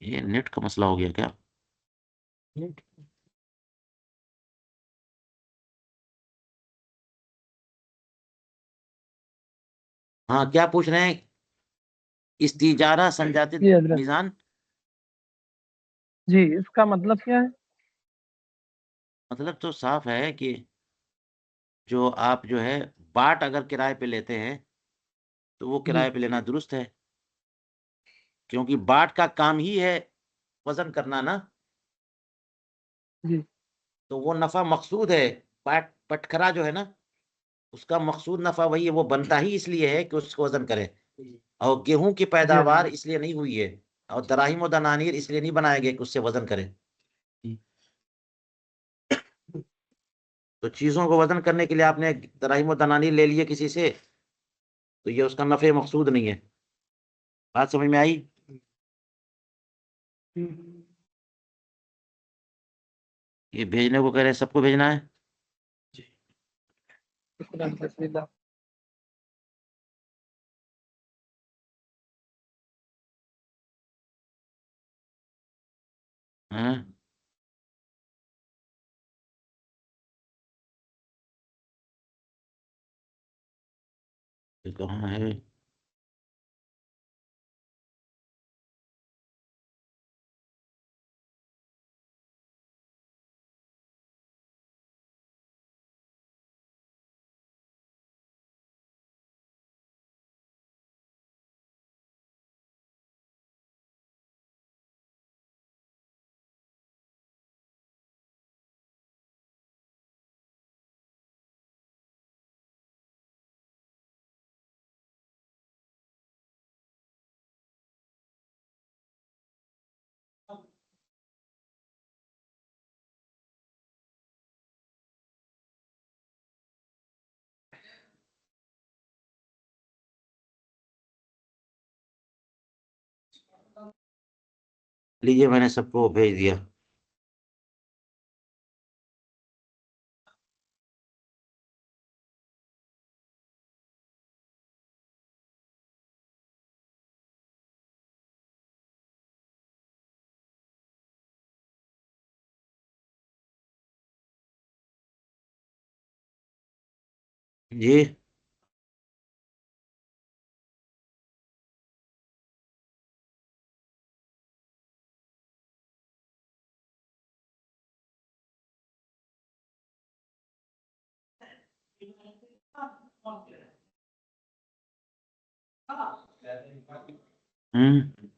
یہ نیٹ کا مسئلہ ہو گیا کیا؟ ہاں کیا پوچھ رہے ہیں؟ استیجارہ سنجات جی حضرت، میزان، جی اس کا مطلب کیا ہے؟ مطلب تو صاف ہے کہ جو آپ جو ہے باٹ اگر کرائے پہ لیتے ہیں تو وہ کرائے پہ لینا درست ہے، کیونکہ باٹ کا کام ہی ہے وزن کرنا نا، جی تو وہ نفع مقصود ہے۔ پٹکھرا جو ہے نا اس کا مقصود نفع وہی ہے، وہ بنتا ہی اس لیے ہے کہ اس کو وزن کرے، اور گیہوں کی پیداوار اس لیے نہیں ہوئی ہے، اور دراہیم و دنانیر اس لیے نہیں بنائے گئے کہ اس سے وزن کرے۔ تو چیزوں کو وزن کرنے کے لیے آپ نے دراہیم و دنانیر لے لیے کسی سے، تو یہ اس کا نفع مقصود نہیں ہے۔ بات سمجھ میں آئی؟ یہ بھیجنے کو کہہ رہے ہیں، سب کو بھیجنا ہے؟ شکرا جزیلا. ہاں یہ کہاں ہے؟ لیجیے میں نے سب کو بھیج دیا. جی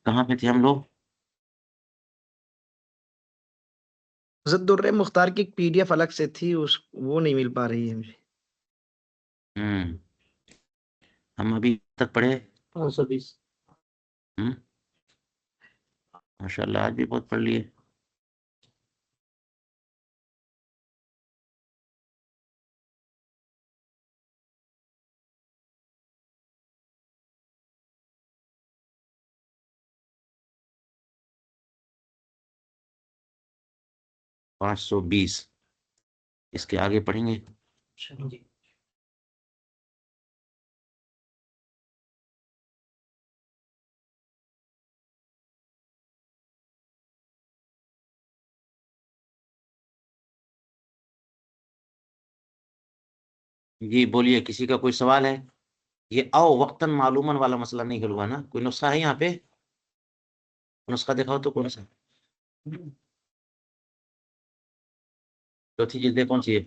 کہاں پہ تھے ہم لوگ؟ زد الرحم مختار کی پی ڈی ایف الگ سے تھی، وہ نہیں مل پا رہی ہے مجھے. ہم ابھی تک پڑھے 520. ماشاء اللہ آج بھی بہت پڑھ لیے. $520 اس کے آگے پڑھیں گے. جی. جی بولیے، کسی کا کوئی سوال ہے؟ یہ او وقتاً معلوماً والا مسئلہ نہیں حل ہوا نا؟ کوئی نسخہ ہے یہاں پہ؟ نسخہ دکھاؤ تو کون سا. چوتھی جلدیں کون سی ہے؟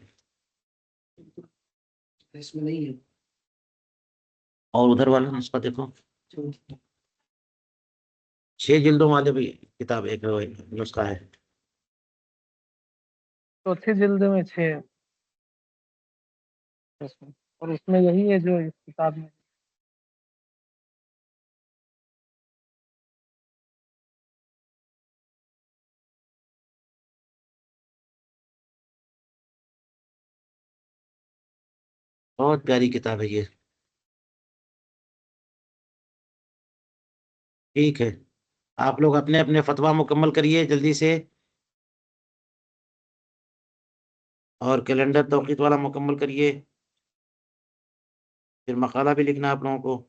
اس میں نہیں ہے. اور ادھر والا نسخہ دیکھو. 6 جلدوں والے بھی کتاب ایک نسخہ ہے. چوتھی جلد میں 6 اور اس میں یہی ہے جو اس کتاب میں. بہت پیاری کتاب ہے یہ. ٹھیک ہے، آپ لوگ اپنے اپنے فتویٰ مکمل کریے جلدی سے، اور کیلنڈر توقیت والا مکمل کریے. پھر مقالہ بھی لکھنا ہے آپ لوگوں کو.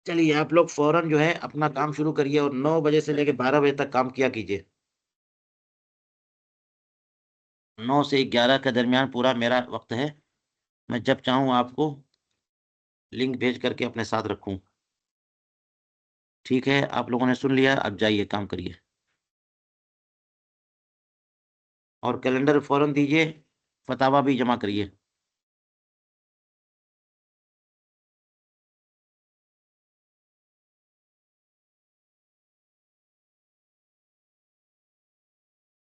چلیے آپ لوگ فوراً جو ہے اپنا کام شروع کریے اور 9 بجے سے لے کے 12 بجے تک کام کیا کیجیے. 9 سے 11 کے درمیان پورا میرا وقت ہے. میں جب چاہوں آپ کو لنک بھیج کر کے اپنے ساتھ رکھوں. ٹھیک ہے، آپ لوگوں نے سن لیا، اب جائیے کام کریے اور کیلنڈر فوراً دیجیے، فتاوا بھی جمع کریے.